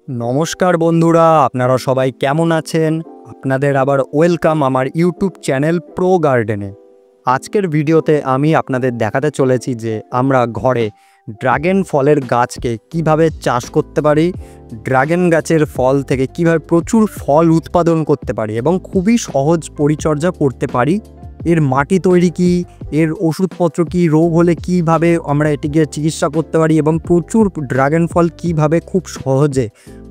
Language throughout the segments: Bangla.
নমস্কার বন্ধুরা, আপনারা সবাই কেমন আছেন? আপনাদের আবার ওয়েলকাম আমার ইউটিউব চ্যানেল প্রো গার্ডেনে। আজকের ভিডিওতে আমি আপনাদের দেখাতে চলেছি যে আমরা ঘরে ড্রাগন ফলের গাছকে কিভাবে চাষ করতে পারি, ড্রাগন গাছের ফল থেকে কিভাবে প্রচুর ফল উৎপাদন করতে পারি এবং খুবই সহজ পরিচর্যা করতে পারি। এর মাটি তৈরি কী, এর ওষুধপত্র কী, রোগ হলে কিভাবে আমরা এটিকে চিকিৎসা করতে পারি এবং প্রচুর ড্রাগন ফল কিভাবে খুব সহজে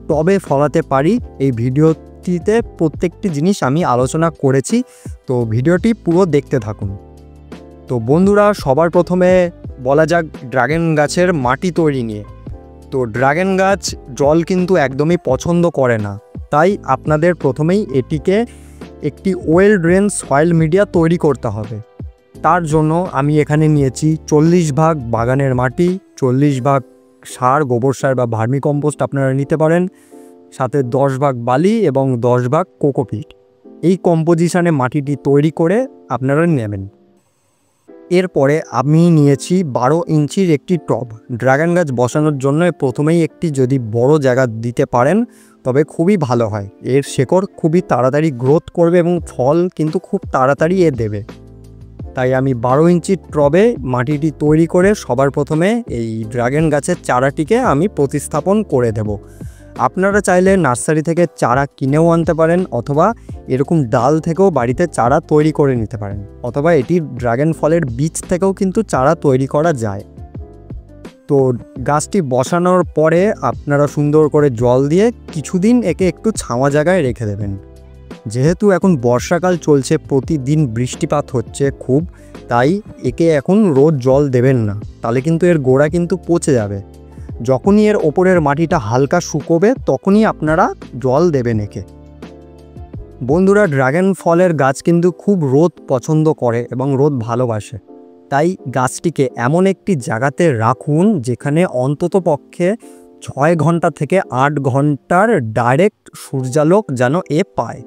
টবে ফলাতে পারি, এই ভিডিওটিতে প্রত্যেকটি জিনিস আমি আলোচনা করেছি। তো ভিডিওটি পুরো দেখতে থাকুন। তো বন্ধুরা, সবার প্রথমে বলা যাক ড্রাগন গাছের মাটি তৈরি নিয়ে। তো ড্রাগন গাছ জল কিন্তু একদমই পছন্দ করে না, তাই আপনাদের প্রথমেই এটিকে একটি ওয়েল ড্রেন সয়েল মিডিয়া তৈরি করতে হবে। তার জন্য আমি এখানে নিয়েছি 40 ভাগ বাগানের মাটি, 40 ভাগ সার, গোবর সার বা ভার্মি কম্পোস্ট আপনারা নিতে পারেন, সাথে 10 ভাগ বালি এবং 10 ভাগ কোকোপিট। এই কম্পোজিশনে মাটিটি তৈরি করে আপনারা নেবেন। এরপরে আমি নিয়েছি 12 ইঞ্চির একটি টব। ড্রাগন গাছ বসানোর জন্য প্রথমেই একটি যদি বড় জায়গা দিতে পারেন তবে খুবই ভালো হয়। এর শেকড় খুবই তাড়াতাড়ি গ্রোথ করবে এবং ফল কিন্তু খুব তাড়াতাড়ি দেবে। তাই আমি 12 ইঞ্চির টবে মাটিটি তৈরি করে সবার প্রথমে এই ড্রাগন গাছের চারাটিকে আমি প্রতিস্থাপন করে দেব। আপনারা চাইলে নার্সারি থেকে চারা কিনেও আনতে পারেন, অথবা এরকম ডাল থেকেও বাড়িতে চারা তৈরি করে নিতে পারেন, অথবা এটি ড্রাগন ফলের বীজ থেকেও কিন্তু চারা তৈরি করা যায়। তো গাছটি বসানোর পরে আপনারা সুন্দর করে জল দিয়ে কিছুদিন একে একটু ছাওয়া জায়গায় রেখে দেবেন। যেহেতু এখন বর্ষাকাল চলছে, প্রতিদিন বৃষ্টিপাত হচ্ছে খুব, তাই একে এখন রোজ জল দেবেন না, তাহলে কিন্তু এর গোড়া কিন্তু পচে যাবে। যখনই এর ওপরের মাটিটা হালকা শুকোবে তখনই আপনারা জল দেবেন একে। বন্ধুরা, ড্রাগন ফলের গাছ কিন্তু খুব রোদ পছন্দ করে এবং রোদ ভালোবাসে, তাই গাছটিকে এমন একটি জায়গাতে রাখুন যেখানে অন্তত পক্ষে 6 ঘন্টা থেকে 8 ঘন্টার ডাইরেক্ট সূর্যালোক যেন পায়।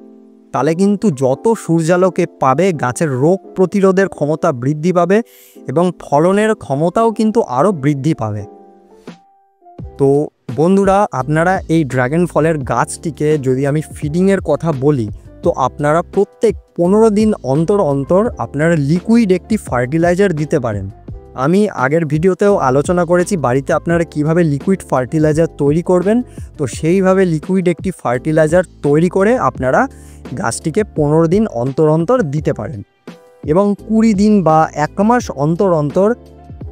তাহলে কিন্তু যত সূর্যালোকে পাবে গাছের রোগ প্রতিরোধের ক্ষমতা বৃদ্ধি পাবে এবং ফলনের ক্ষমতাও কিন্তু আরও বৃদ্ধি পাবে। তো বন্ধুরা, আপনারা এই ড্রাগন ফলের গাছটিকে যদি আমি ফিডিংয়ের কথা বলি, তো আপনারা প্রত্যেক 15 দিন অন্তর অন্তর আপনারা লিকুইড একটি ফার্টিলাইজার দিতে পারেন। আমি আগের ভিডিওতেও আলোচনা করেছি বাড়িতে আপনারা কিভাবে লিকুইড ফার্টিলাইজার তৈরি করবেন। তো সেইভাবে লিকুইড একটি ফার্টিলাইজার তৈরি করে আপনারা গাছটিকে 15 দিন অন্তর অন্তর দিতে পারেন এবং 20 দিন বা 1 মাস অন্তর অন্তর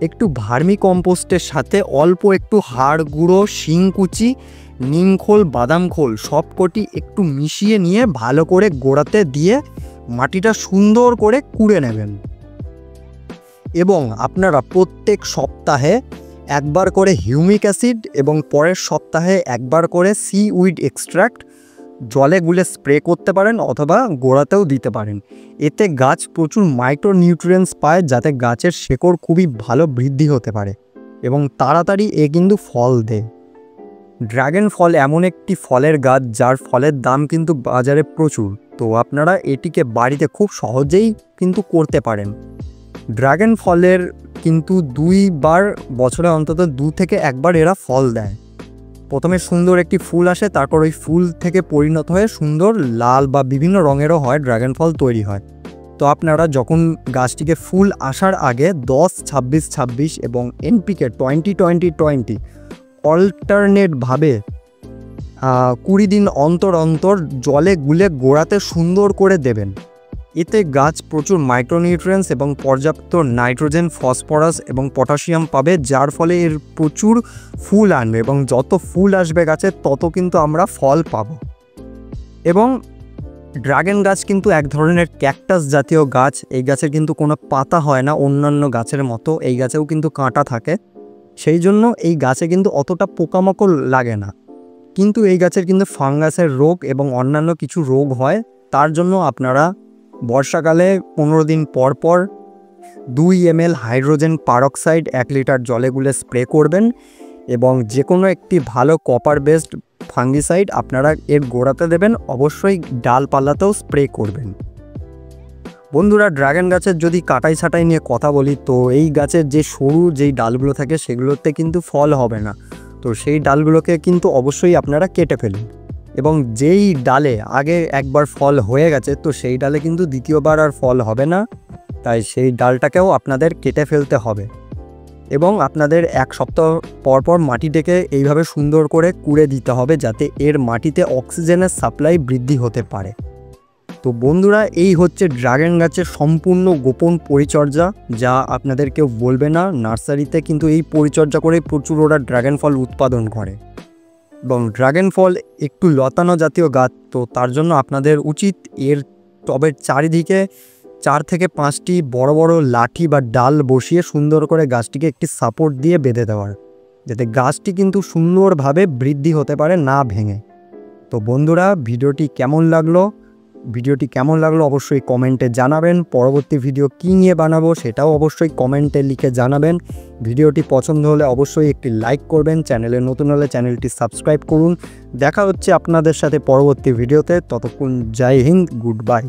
একটু ভার্মি কম্পোস্টের সাথে অল্প একটু হাড় গুঁড়ো, শিংকুচি, নিমখোল, বাদাম খোল সবকটি একটু মিশিয়ে নিয়ে ভালো করে গোড়াতে দিয়ে মাটিটা সুন্দর করে কুড়ে নেবেন। এবং আপনারা প্রত্যেক সপ্তাহে একবার করে হিউমিক অ্যাসিড এবং পরের সপ্তাহে একবার করে সি উইড এক্সট্র্যাক্ট জলে গুলে স্প্রে করতে পারেন, অথবা গোড়াতেও দিতে পারেন। এতে গাছ প্রচুর মাইক্রোনিউট্রিয়েন্টস পায়, যাতে গাছের শেকড় খুবই ভালো বৃদ্ধি হতে পারে এবং তাড়াতাড়ি কিন্তু ফল দেয়। ড্রাগন ফল এমন একটি ফলের গাছ যার ফলের দাম কিন্তু বাজারে প্রচুর। তো আপনারা এটিকে বাড়িতে খুব সহজেই কিন্তু করতে পারেন। ড্রাগন ফলের কিন্তু 2 বার বছরে অন্তত 2 থেকে 1 বার এরা ফল দেয়। প্রথমে সুন্দর একটি ফুল আসে, তারপর ওই ফুল থেকে পরিণত হয়ে সুন্দর লাল বা বিভিন্ন রঙেরও হয়, ড্রাগন ফল তৈরি হয়। তো আপনারা যখন গাছটিকে ফুল আসার আগে 10, 26, 26 এবং এনপিকে 20, 20, 20 অল্টারনেটভাবে 20 দিন অন্তর অন্তর জলে গুলে গোড়াতে সুন্দর করে দেবেন। এতে গাছ প্রচুর মাইক্রোনিউট্রিয়েন্টস এবং পর্যাপ্ত নাইট্রোজেন, ফসফরাস এবং পটাশিয়াম পাবে, যার ফলে এর প্রচুর ফুল আনবে এবং যত ফুল আসবে গাছে তত কিন্তু আমরা ফল পাব। এবং ড্রাগন গাছ কিন্তু এক ধরনের ক্যাকটাস জাতীয় গাছ। এই গাছের কিন্তু কোনো পাতা হয় না অন্যান্য গাছের মতো, এই গাছেও কিন্তু কাঁটা থাকে, সেই জন্য এই গাছে কিন্তু অতটা পোকামাকড় লাগে না। কিন্তু এই গাছের কিন্তু ফাঙ্গাসের রোগ এবং অন্যান্য কিছু রোগ হয়। তার জন্য আপনারা বর্ষাকালে 15 দিন পর পর 2 ml হাইড্রোজেন পারক্সাইড 1 লিটার জলে গুলে স্প্রে করবেন এবং যে কোনো একটি ভালো কপার বেসড ফাঙ্গিসাইড আপনারা এর গোড়াতে দেবেন। অবশ্যই ডালপালাতেও স্প্রে করবেন। বন্ধুরা, ড্রাগন গাছের যদি কাটাই ছাঁটাই নিয়ে কথা বলি, তো এই গাছের যে সরু যেই ডালগুলো থাকে সেগুলোতে কিন্তু ফল হবে না। তো সেই ডালগুলোকে কিন্তু অবশ্যই আপনারা কেটে ফেলুন। এবং যেই ডালে আগে একবার ফল হয়ে গেছে তো সেই ডালে কিন্তু দ্বিতীয়বার আর ফল হবে না, তাই সেই ডালটাকেও আপনাদের কেটে ফেলতে হবে। এবং আপনাদের 1 সপ্তাহ পর পর মাটিটাকে এইভাবে সুন্দর করে কুড়ে দিতে হবে, যাতে এর মাটিতে অক্সিজেনের সাপ্লাই বৃদ্ধি হতে পারে। তো বন্ধুরা, এই হচ্ছে ড্রাগন গাছের সম্পূর্ণ গোপন পরিচর্যা, যা আপনাদের কেউ বলবে না। নার্সারিতে কিন্তু এই পরিচর্যা করে প্রচুর ওরা ড্রাগন ফল উৎপাদন করে। এবং ড্রাগন ফল একটু লতানো জাতীয় গাছ, তো তার জন্য আপনাদের উচিত এর টবের চারিদিকে 4 থেকে 5টি বড় বড় লাঠি বা ডাল বসিয়ে সুন্দর করে গাছটিকে একটি সাপোর্ট দিয়ে বেঁধে দেওয়ার, যাতে গাছটি কিন্তু সুন্দরভাবে বৃদ্ধি হতে পারে, না ভেঙে। তো বন্ধুরা, ভিডিওটি কেমন লাগলো অবশ্যই কমেন্টে জানাবেন। পরবর্তী ভিডিও কী নিয়ে বানাবো সেটাও অবশ্যই কমেন্টে লিখে জানাবেন। ভিডিওটি পছন্দ হলে অবশ্যই একটি লাইক করবেন, চ্যানেলে নতুন হলে চ্যানেলটি সাবস্ক্রাইব করুন। দেখা হচ্ছে আপনাদের সাথে পরবর্তী ভিডিওতে। ততক্ষণ জয় হিন্দ, গুড বাই।